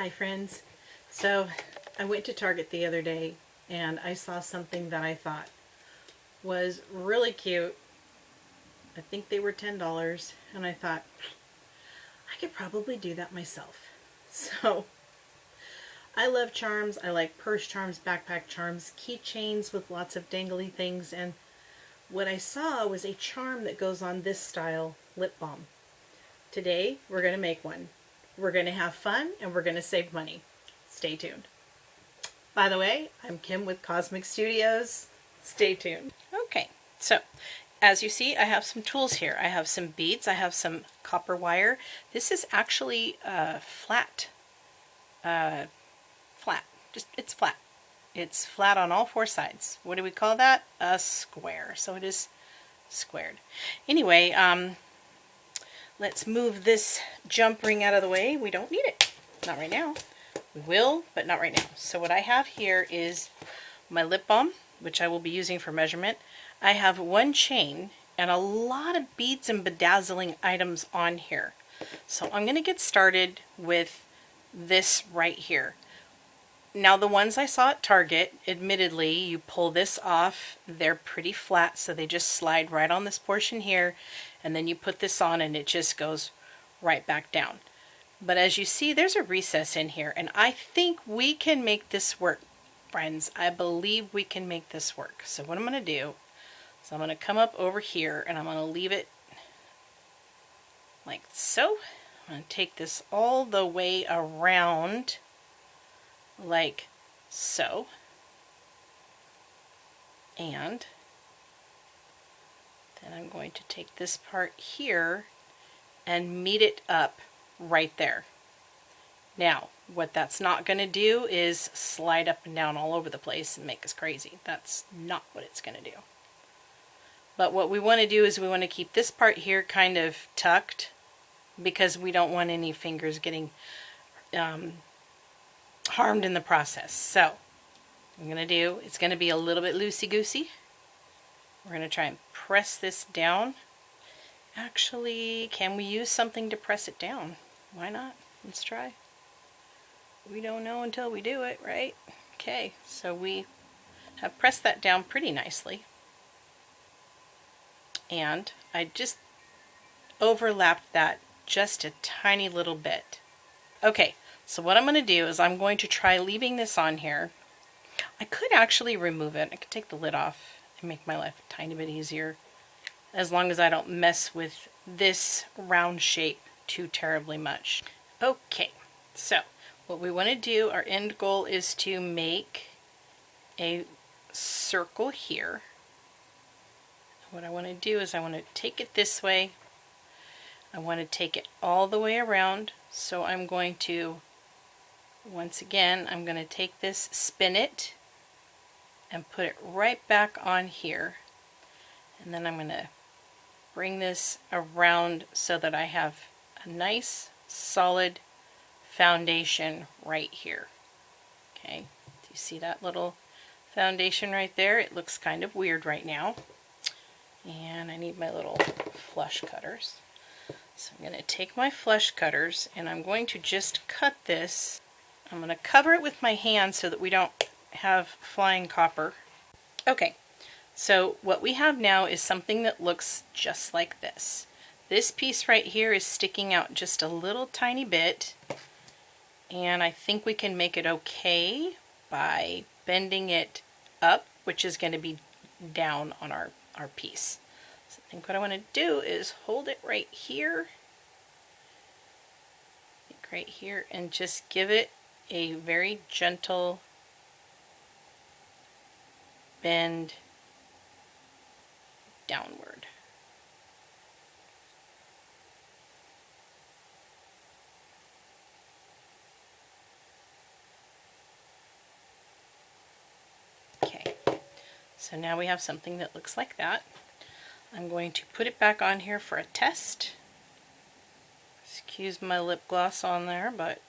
Hi friends. So I went to Target the other day and I saw something that I thought was really cute. I think they were $10 and I thought I could probably do that myself. So I love charms. I like purse charms, backpack charms, keychains with lots of dangly things, and what I saw was a charm that goes on this style lip balm. Today we're going to make one. We're going to have fun and we're going to save money. Stay tuned. By the way, I'm Kim with CosmykStudios. Stay tuned. Okay, so as you see, I have some tools here. I have some beads. I have some copper wire. This is actually flat. It's flat. It's flat on all four sides. What do we call that? A square. So it is squared. Anyway, let's move this jump ring out of the way. We don't need it. Not right now. We will, but not right now. So what I have here is my lip balm, which I will be using for measurement. I have one chain and a lot of beads and bedazzling items on here. So I'm going to get started with this right here. Now the ones I saw at Target, admittedly, you pull this off, they're pretty flat, so they just slide right on this portion here, and then you put this on and it just goes right back down. But as you see, there's a recess in here, and I think we can make this work, friends. I believe we can make this work. So what I'm going to do is I'm going to come up over here and I'm going to leave it like so. I'm going to take this all the way around like so, and then I'm going to take this part here and meet it up right there. Now what that's not going to do is slide up and down all over the place and make us crazy. That's not what it's going to do. But what we want to do is we want to keep this part here kind of tucked, because we don't want any fingers getting harmed in the process. So what I'm going to do, it's going to be a little bit loosey-goosey. We're going to try and press this down. Actually, can we use something to press it down? Why not? Let's try. We don't know until we do it, right? Okay, so we have pressed that down pretty nicely. And I just overlapped that just a tiny little bit. Okay, so what I'm going to do is I'm going to try leaving this on here. I could actually remove it. I could take the lid off and make my life a tiny bit easier, as long as I don't mess with this round shape too terribly much. Okay, so what we want to do, our end goal is to make a circle here. What I want to do is I want to take it this way. I want to take it all the way around. So I'm going to, once again, I'm going to take this, spin it, and put it right back on here. And then I'm going to bring this around so that I have a nice solid foundation right here. Okay, do you see that little foundation right there? It looks kind of weird right now. And I need my little flush cutters. So I'm going to take my flush cutters and I'm going to just cut this. I'm going to cover it with my hand so that we don't have flying copper. Okay, so what we have now is something that looks just like this. This piece right here is sticking out just a little tiny bit, and I think we can make it okay by bending it up, which is going to be down on our piece. So I think what I want to do is hold it right here, and just give it a very gentle bend downward. Okay, so now we have something that looks like that. I'm going to put it back on here for a test. Excuse my lip gloss on there, but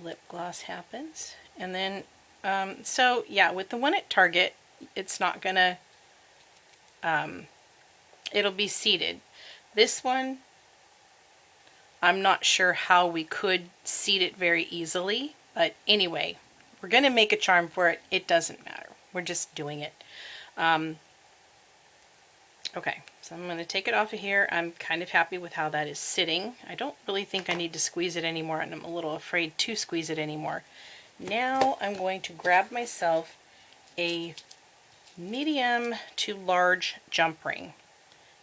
lip gloss happens. And then, so yeah, with the one at Target, it's not gonna, it'll be seated. This one, I'm not sure how we could seed it very easily, but anyway, we're going to make a charm for it. It doesn't matter. We're just doing it. Okay, so I'm going to take it off of here. I'm kind of happy with how that is sitting. I don't really think I need to squeeze it anymore, and I'm a little afraid to squeeze it anymore. Now I'm going to grab myself a medium to large jump ring.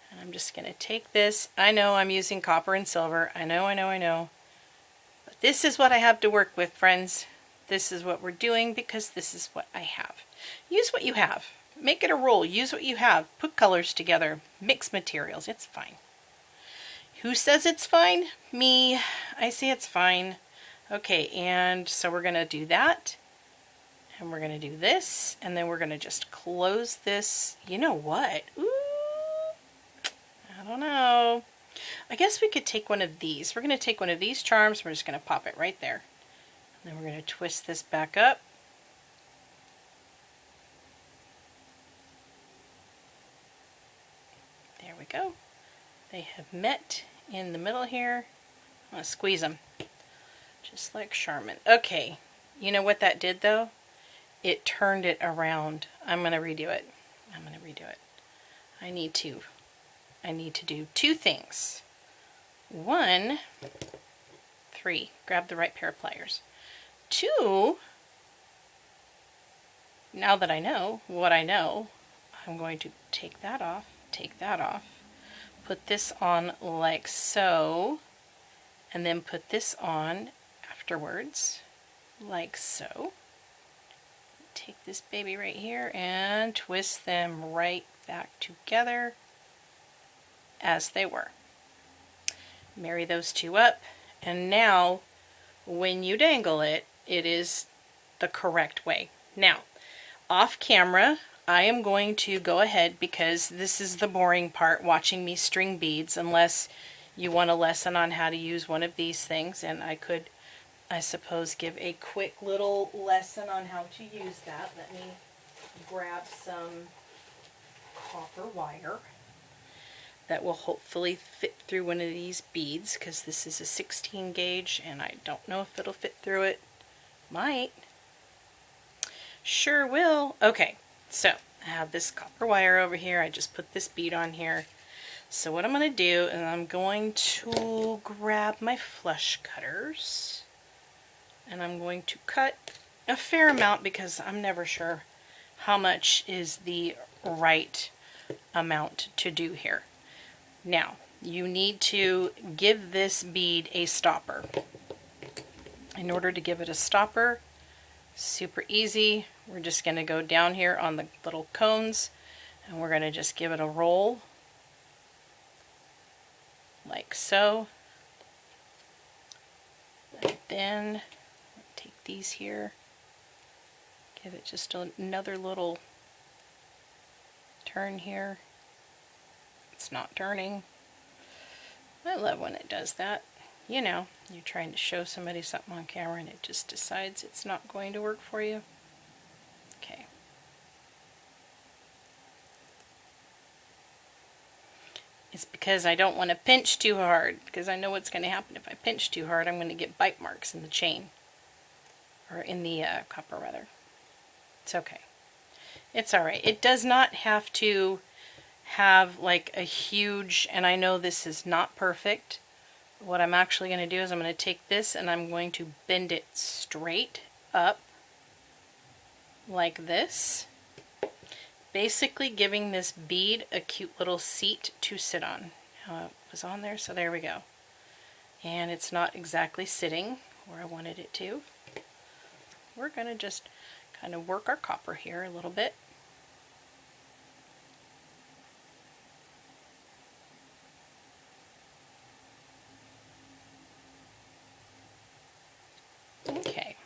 And I'm just going to take this. I know I'm using copper and silver. I know. But this is what I have to work with, friends. This is what we're doing because this is what I have. Use what you have. Make it a roll. Use what you have. Put colors together. Mix materials. It's fine. Who says it's fine? Me. I say it's fine. Okay, and so we're going to do that. And we're going to do this. And then we're going to just close this. You know what? Ooh. I don't know. I guess we could take one of these. We're going to take one of these charms. We're just going to pop it right there. And then we're going to twist this back up. There we go. They have met in the middle here. I'm going to squeeze them. Just like Charmin. Okay. You know what that did though? It turned it around. I'm going to redo it. I need to do two things. 1, 3, grab the right pair of pliers. 2, now that I know what I know, I'm going to take that off, put this on like so, and then put this on afterwards, like so. Take this baby right here and twist them right back together as they were. Marry those two up, and now when you dangle it, it is the correct way. Now, off camera, I am going to go ahead, because this is the boring part, watching me string beads, unless you want a lesson on how to use one of these things, and I could, I suppose, give a quick little lesson on how to use that. Let me grab some copper wire that will hopefully fit through one of these beads, because this is a 16 gauge and I don't know if it'll fit through it. Might. Sure will. Okay, so I have this copper wire over here. I just put this bead on here. So what I'm going to do is I'm going to grab my flush cutters and I'm going to cut a fair amount, because I'm never sure how much is the right amount to do here. Now, you need to give this bead a stopper. In order to give it a stopper, super easy, we're just going to go down here on the little cones and we're going to just give it a roll like so. And then take these here, give it just another little turn here. It's not turning. I love when it does that. You know, you're trying to show somebody something on camera and it just decides it's not going to work for you. Okay. It's because I don't want to pinch too hard, because I know what's going to happen if I pinch too hard. I'm going to get bite marks in the chain, or in the copper rather. It's okay. It's alright. It does not have to have like a huge, and I know this is not perfect. What I'm actually going to do is I'm going to take this and I'm going to bend it straight up like this, basically giving this bead a cute little seat to sit on. It was on there, so there we go. And it's not exactly sitting where I wanted it to. We're going to just kind of work our copper here a little bit. Okay,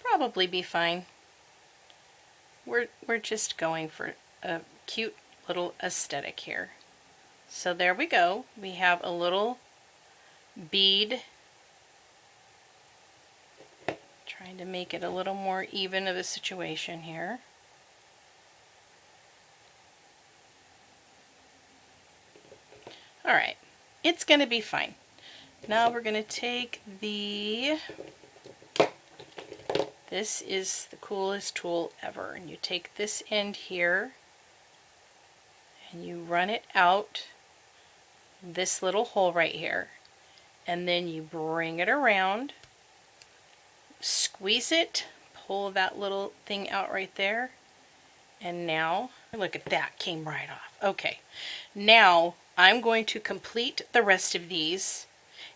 probably be fine. We're just going for a cute little aesthetic here. So there we go. We have a little bead. Trying to make it a little more even of a situation here. Alright, it's going to be fine. Now we're going to take the, this is the coolest tool ever, and you take this end here and you run it out this little hole right here, and then you bring it around, squeeze it, pull that little thing out right there, and now look at that, came right off. Okay, now I'm going to complete the rest of these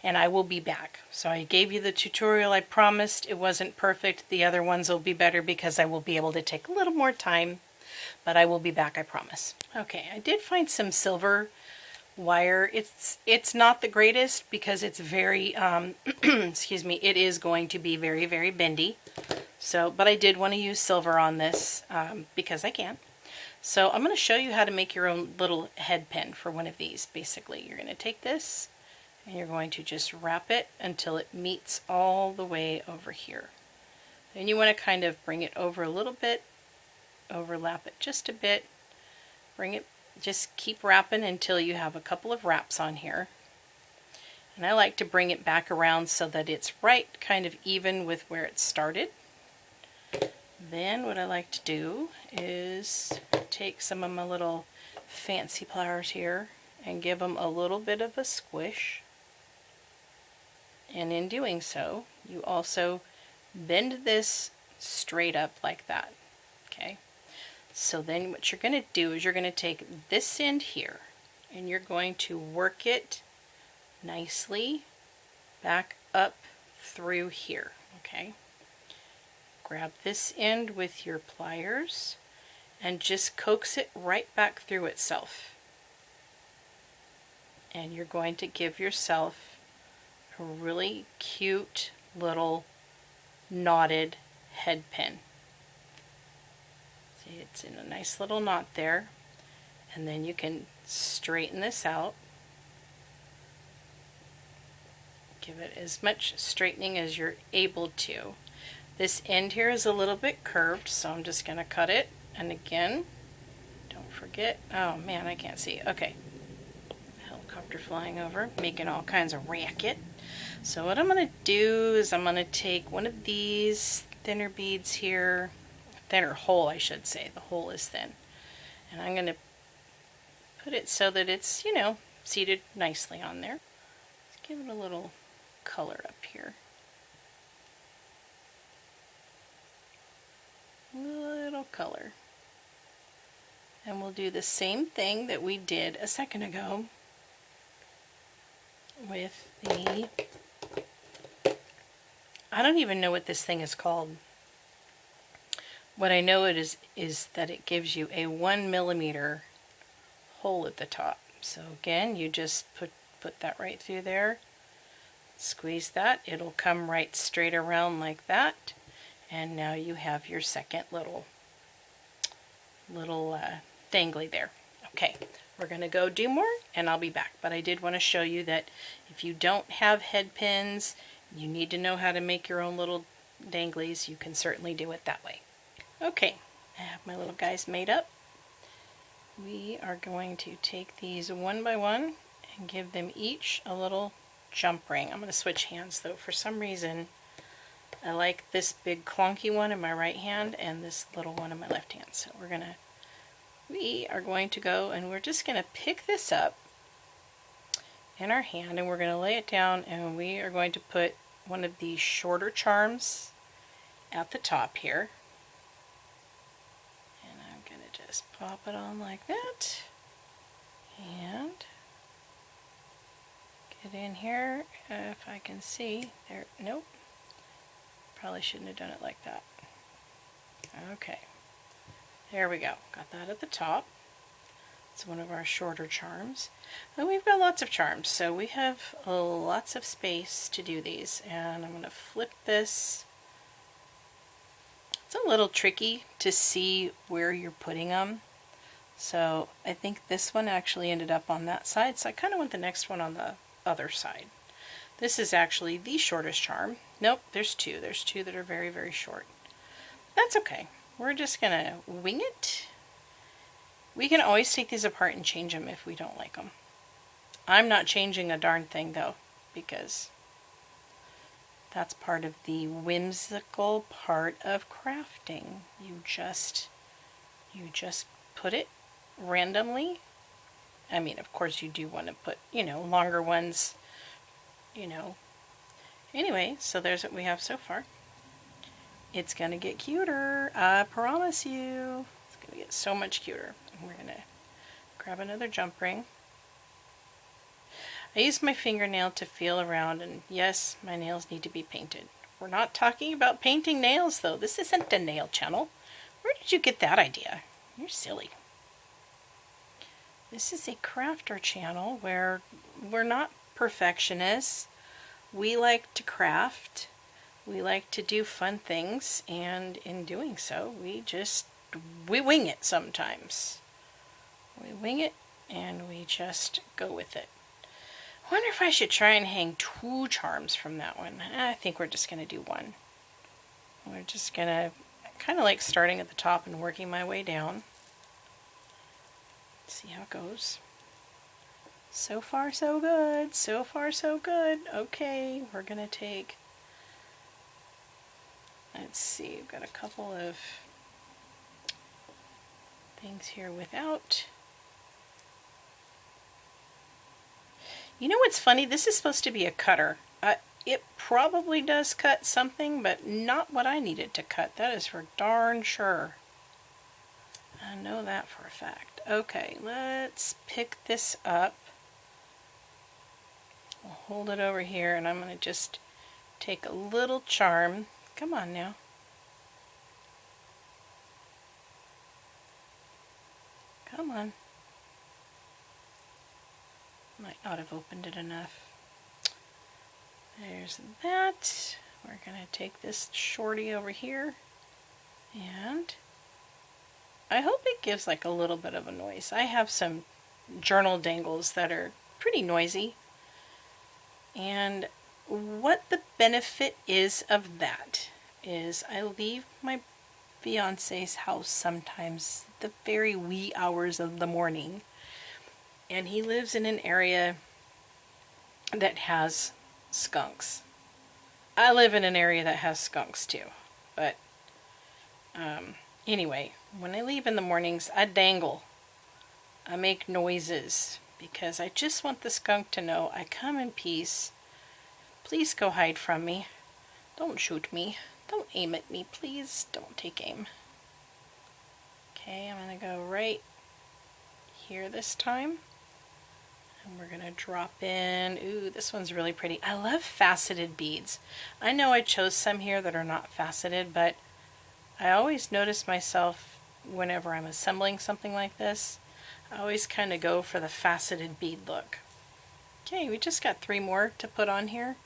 and I will be back. So I gave you the tutorial I promised. It wasn't perfect. The other ones will be better because I will be able to take a little more time, but I will be back, I promise. Okay, I did find some silver wire. It's not the greatest because it's very excuse me, it is going to be very, very bendy. So, but I did want to use silver on this because I can. So I'm going to show you how to make your own little head pin for one of these. Basically, you're going to take this and you're going to just wrap it until it meets all the way over here. Then you want to kind of bring it over a little bit, overlap it just a bit, bring it, just keep wrapping until you have a couple of wraps on here. And I like to bring it back around so that it's right kind of even with where it started. Then what I like to do is take some of my little fancy pliers here and give them a little bit of a squish. And in doing so, you also bend this straight up like that. Okay. So then what you're going to do is you're going to take this end here and you're going to work it nicely back up through here. Okay. Grab this end with your pliers and just coax it right back through itself. And you're going to give yourself a really cute little knotted head pin. See, it's in a nice little knot there. And then you can straighten this out. Give it as much straightening as you're able to. This end here is a little bit curved, so I'm just going to cut it. And again, don't forget, oh man, I can't see. Okay. Helicopter flying over, making all kinds of racket. So what I'm going to do is I'm going to take one of these thinner beads here, thinner hole I should say, the hole is thin. And I'm going to put it so that it's, you know, seated nicely on there. Let's give it a little color up here. Little color. And we'll do the same thing that we did a second ago with the, I don't even know what this thing is called. What I know it is that it gives you a 1 millimeter hole at the top. So again, you just put that right through there, squeeze that, it'll come right straight around like that, and now you have your second little dangly there. Okay, we're going to go do more and I'll be back, but I did want to show you that if you don't have head pins, you need to know how to make your own little danglies, you can certainly do it that way. Okay, I have my little guys made up. We are going to take these one by one and give them each a little jump ring. I'm going to switch hands though. For some reason, I like this big clunky one in my right hand and this little one in my left hand. So we are going to go and we're just going to pick this up in our hand and we're going to lay it down and we are going to put one of these shorter charms at the top here. And I'm going to just pop it on like that and get in here if I can see. There, nope. Probably shouldn't have done it like that. Okay. There we go. Got that at the top. It's one of our shorter charms. And we've got lots of charms, so we have lots of space to do these. And I'm going to flip this. It's a little tricky to see where you're putting them. So I think this one actually ended up on that side, so I kind of want the next one on the other side. This is actually the shortest charm. Nope, there's two. There's two that are very, very short. That's okay. We're just going to wing it. We can always take these apart and change them if we don't like them. I'm not changing a darn thing though, because that's part of the whimsical part of crafting. You just put it randomly. I mean, of course you do want to put, you know, longer ones, you know. Anyway, so there's what we have so far. It's going to get cuter, I promise you. It's going to get so much cuter. We're going to grab another jump ring. I use my fingernail to feel around, and yes, my nails need to be painted. We're not talking about painting nails, though. This isn't a nail channel. Where did you get that idea? You're silly. This is a crafter channel where we're not perfectionists. We like to craft. We like to do fun things, and in doing so, we wing it sometimes. We wing it, and we just go with it. I wonder if I should try and hang 2 charms from that one. I think we're just going to do 1. We're just going to kind of like starting at the top and working my way down. See how it goes. So far, so good. So far, so good. Okay, we're going to take... Let's see, we've got a couple of things here without. You know what's funny? This is supposed to be a cutter. It probably does cut something, but not what I needed to cut. That is for darn sure. I know that for a fact. Okay, let's pick this up. We'll hold it over here, and I'm going to just take a little charm. Come on now. Come on. Might not have opened it enough. There's that. We're going to take this shorty over here, and I hope it gives like a little bit of a noise. I have some journal dangles that are pretty noisy, and what the benefit is of that is I leave my fiance's house sometimes the very wee hours of the morning, and he lives in an area that has skunks. I live in an area that has skunks too, but anyway, when I leave in the mornings, I dangle. I make noises because I just want the skunk to know I come in peace. Please go hide from me. Don't shoot me. Don't aim at me, please. Don't take aim. Okay, I'm going to go right here this time. And we're going to drop in. Ooh, this one's really pretty. I love faceted beads. I know I chose some here that are not faceted, but I always notice myself whenever I'm assembling something like this, I always kind of go for the faceted bead look. Okay, we just got 3 more to put on here.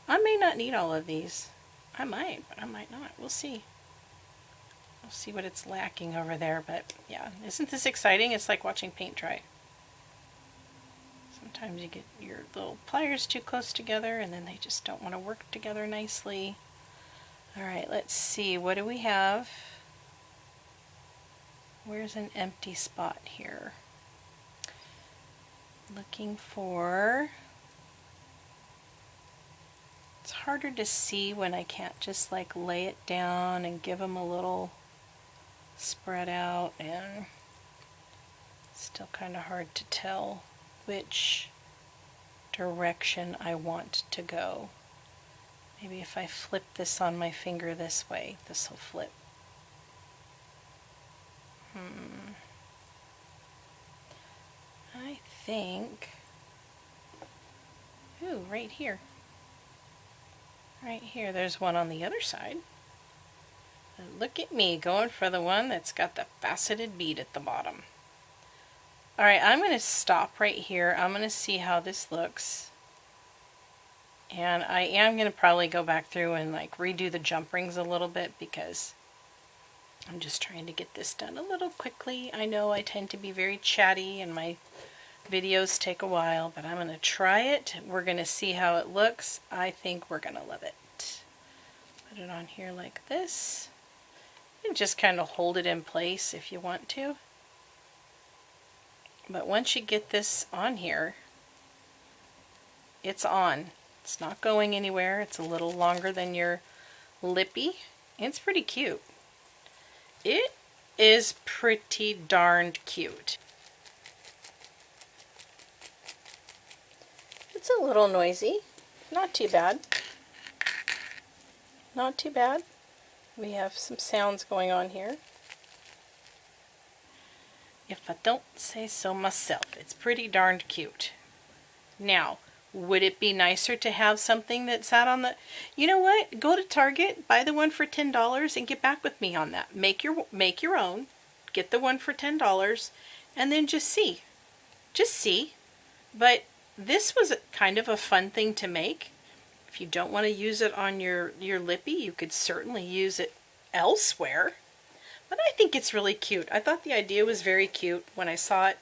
I may not need all of these. I might, but I might not. We'll see. We'll see what it's lacking over there, but yeah, isn't this exciting? It's like watching paint dry. Sometimes you get your little pliers too close together and then they just don't want to work together nicely. Alright, let's see. What do we have? Where's an empty spot here? Looking for... It's harder to see when I can't just like lay it down and give them a little spread out, and it's still kind of hard to tell which direction I want to go. Maybe if I flip this on my finger this way, this will flip. I think, ooh, right here. Right here, there's one on the other side. And look at me going for the one that's got the faceted bead at the bottom. Alright, I'm going to stop right here. I'm going to see how this looks. And I am going to probably go back through and like redo the jump rings a little bit because I'm just trying to get this done a little quickly. I know I tend to be very chatty and my videos take a while, but I'm going to try it. We're going to see how it looks. I think we're going to love it. Put it on here like this. And just kind of hold it in place if you want to. But once you get this on here, it's on. It's not going anywhere. It's a little longer than your lippy. It's pretty cute. It is pretty darned cute. It's a little noisy. Not too bad. Not too bad. We have some sounds going on here. If I don't say so myself, it's pretty darned cute. Now, would it be nicer to have something that sat on the... You know what? Go to Target, buy the one for $10 and get back with me on that. Make your own. Get the one for $10 and then just see. Just see. But this was kind of a fun thing to make. If you don't want to use it on your lippy, you could certainly use it elsewhere. But I think it's really cute. I thought the idea was very cute when I saw it.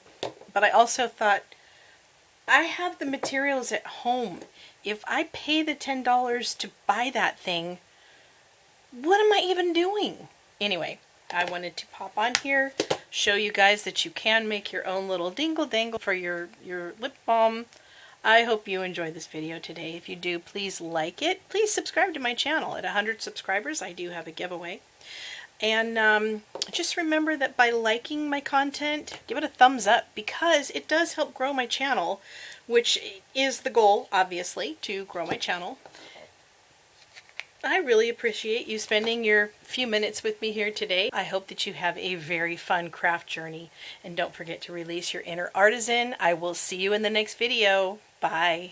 But I also thought, I have the materials at home. If I pay the $10 to buy that thing, what am I even doing? Anyway, I wanted to pop on here, show you guys that you can make your own little dingle-dangle for your lip balm. I hope you enjoyed this video today. If you do, please like it. Please subscribe to my channel. At 100 subscribers, I do have a giveaway. And just remember that by liking my content, give it a thumbs up, because it does help grow my channel, which is the goal, obviously, to grow my channel. I really appreciate you spending your few minutes with me here today. I hope that you have a very fun craft journey, and don't forget to release your inner artisan. I will see you in the next video. Bye.